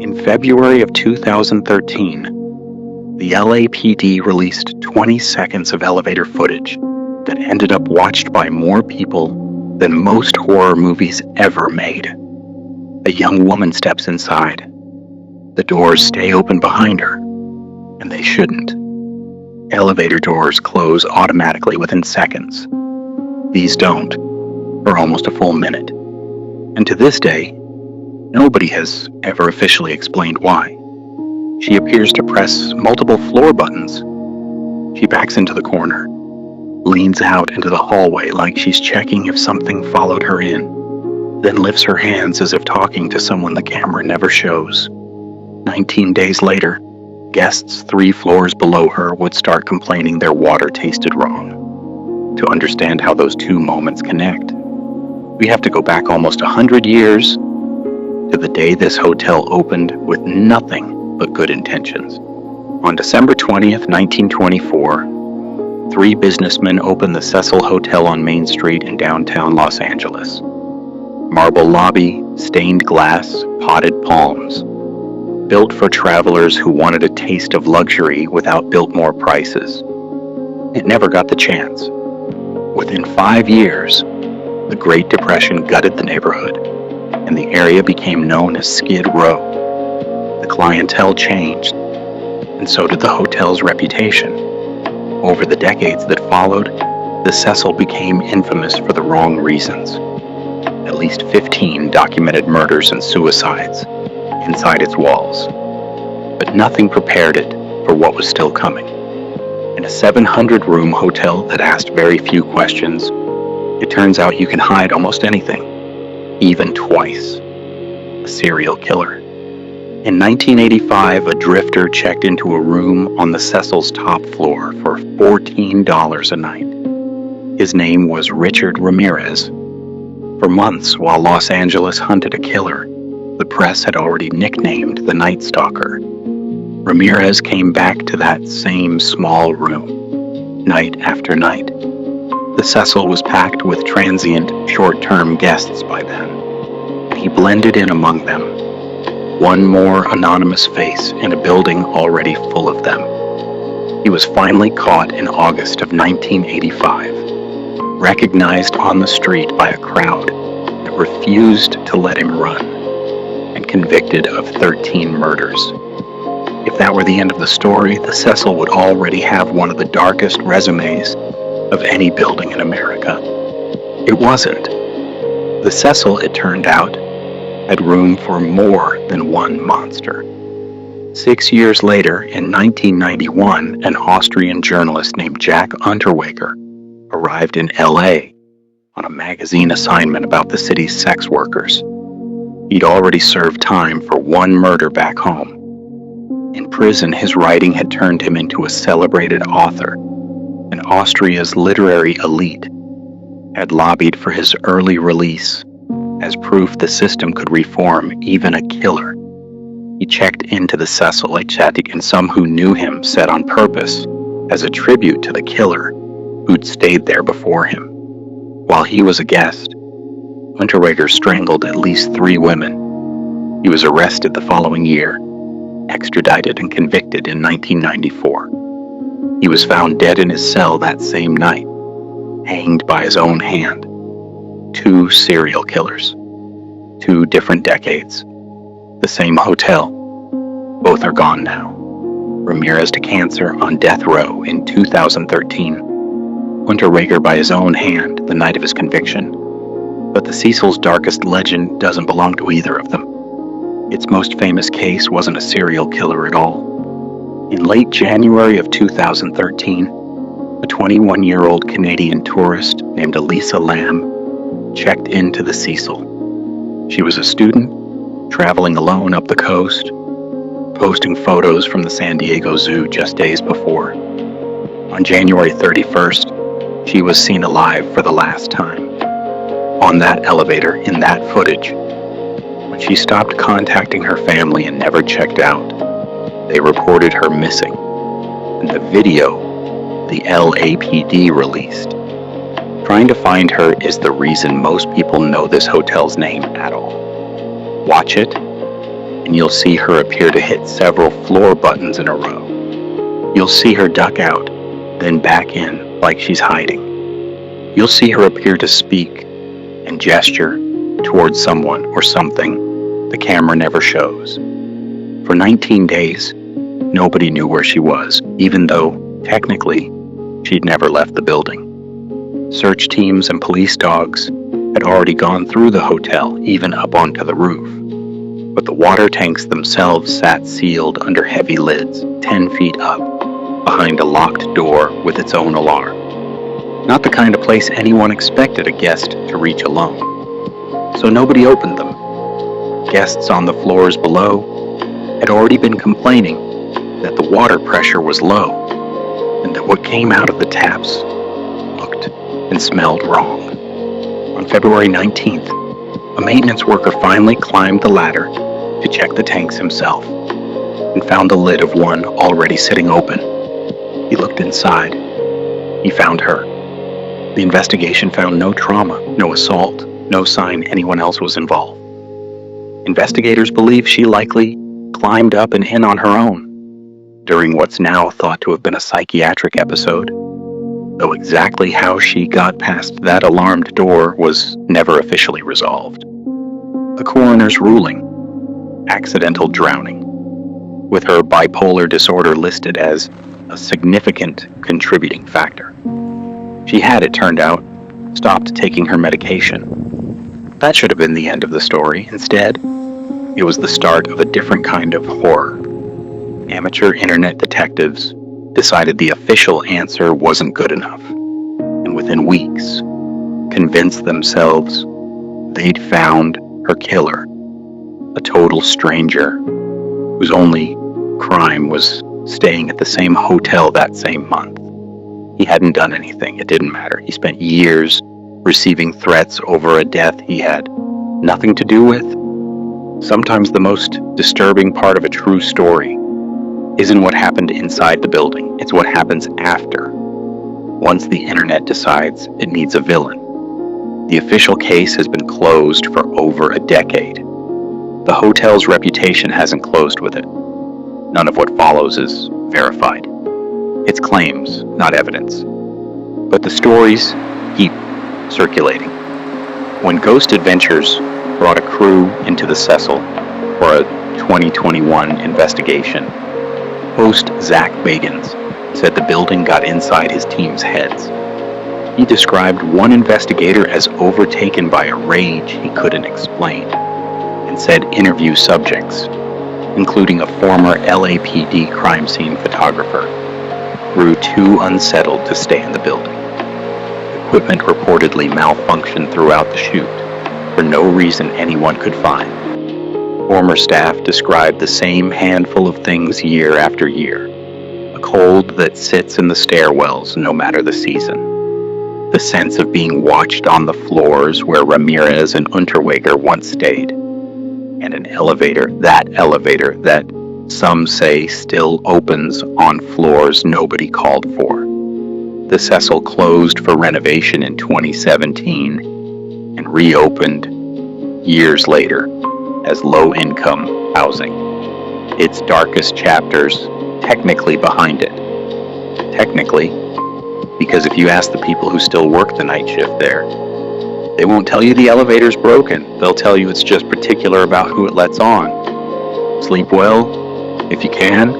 In February of 2013, the LAPD released 20 seconds of elevator footage that ended up watched by more people than most horror movies ever made. A young woman steps inside. The doors stay open behind her, and they shouldn't. Elevator doors close automatically within seconds. These don't, for almost a full minute. And to this day, nobody has ever officially explained why. She appears to press multiple floor buttons. She backs into the corner, leans out into the hallway like she's checking if something followed her in, then lifts her hands as if talking to someone the camera never shows. 19 days later, guests 3 floors below her would start complaining their water tasted wrong. To understand how those two moments connect, we have to go back almost 100 years to the day this hotel opened with nothing but good intentions. On December 20th, 1924, 3 businessmen opened the Cecil Hotel on Main Street in downtown Los Angeles. Marble lobby, stained glass, potted palms. Built for travelers who wanted a taste of luxury without Biltmore prices. It never got the chance. Within 5 years, the Great Depression gutted the neighborhood, and the area became known as Skid Row. The clientele changed, and so did the hotel's reputation. Over the decades that followed, the Cecil became infamous for the wrong reasons. At least 15 documented murders and suicides inside its walls. But nothing prepared it for what was still coming. In a 700-room hotel that asked very few questions, it turns out you can hide almost anything, even twice. A serial killer. In 1985, a drifter checked into a room on the Cecil's top floor for $14 a night. His name was Richard Ramirez. For months, while Los Angeles hunted a killer, the press had already nicknamed the Night Stalker. Ramirez came back to that same small room, night after night. The Cecil was packed with transient, short-term guests by then, and he blended in among them. One more anonymous face in a building already full of them. He was finally caught in August of 1985, recognized on the street by a crowd that refused to let him run, and convicted of 13 murders. If that were the end of the story, the Cecil would already have one of the darkest resumes of any building in America. It wasn't. The Cecil, it turned out, had room for more than one monster. 6 years later, in 1991, an Austrian journalist named Jack Unterweger arrived in LA on a magazine assignment about the city's sex workers. He'd already served time for one murder back home. In prison, his writing had turned him into a celebrated author, and Austria's literary elite had lobbied for his early release as proof the system could reform even a killer. He checked into the Cecil, and some who knew him said on purpose, as a tribute to the killer who'd stayed there before him. While he was a guest, Unterweger strangled at least 3 women. He was arrested the following year, extradited and convicted in 1994. He was found dead in his cell that same night, hanged by his own hand. 2 serial killers, 2 different decades, the same hotel. Both are gone now. Ramirez to cancer on death row in 2013. Unterweger by his own hand the night of his conviction. But the Cecil's darkest legend doesn't belong to either of them. Its most famous case wasn't a serial killer at all. In late January of 2013, a 21-year-old Canadian tourist named Elisa Lam checked into the Cecil. She was a student, traveling alone up the coast, posting photos from the San Diego Zoo just days before. On January 31st, she was seen alive for the last time. On that elevator, in that footage. When she stopped contacting her family and never checked out, they reported her missing. And the video, the LAPD released. Trying to find her is the reason most people know this hotel's name at all. Watch it, and you'll see her appear to hit several floor buttons in a row. You'll see her duck out, then back in like she's hiding. You'll see her appear to speak and gesture towards someone or something the camera never shows. For 19 days, nobody knew where she was, even though, technically, she'd never left the building. Search teams and police dogs had already gone through the hotel, even up onto the roof. But the water tanks themselves sat sealed under heavy lids, 10 feet up, behind a locked door with its own alarm. Not the kind of place anyone expected a guest to reach alone. So nobody opened them. Guests on the floors below had already been complaining that the water pressure was low and that what came out of the taps looked and smelled wrong. On February 19th, a maintenance worker finally climbed the ladder to check the tanks himself and found the lid of one already sitting open. He looked inside. He found her. The investigation found no trauma, no assault, no sign anyone else was involved. Investigators believe she likely climbed up and in on her own during what's now thought to have been a psychiatric episode, though exactly how she got past that alarmed door was never officially resolved. A coroner's ruling: accidental drowning, with her bipolar disorder listed as a significant contributing factor. She had, it turned out, stopped taking her medication. That should have been the end of the story. Instead, it was the start of a different kind of horror. Amateur internet detectives decided the official answer wasn't good enough, and within weeks, convinced themselves they'd found her killer, a total stranger whose only crime was staying at the same hotel that same month. He hadn't done anything. It didn't matter. He spent years receiving threats over a death he had nothing to do with. Sometimes the most disturbing part of a true story isn't what happened inside the building. It's what happens after, once the internet decides it needs a villain. The official case has been closed for over a decade. The hotel's reputation hasn't closed with it. None of what follows is verified. It's claims, not evidence. But the stories keep circulating. When Ghost Adventures brought a crew into the Cecil for a 2021 investigation, host Zach Bagans said the building got inside his team's heads. He described one investigator as overtaken by a rage he couldn't explain, and said interview subjects, including a former LAPD crime scene photographer, grew too unsettled to stay in the building. Equipment reportedly malfunctioned throughout the shoot, for no reason anyone could find. Former staff described the same handful of things year after year. A cold that sits in the stairwells no matter the season. The sense of being watched on the floors where Ramirez and Unterweger once stayed. And an elevator that some say still opens on floors nobody called for. The Cecil closed for renovation in 2017 and reopened years later as low-income housing. Its darkest chapters technically behind it. Technically, because if you ask the people who still work the night shift there, they won't tell you the elevator's broken. They'll tell you it's just particular about who it lets on. Sleep well, if you can,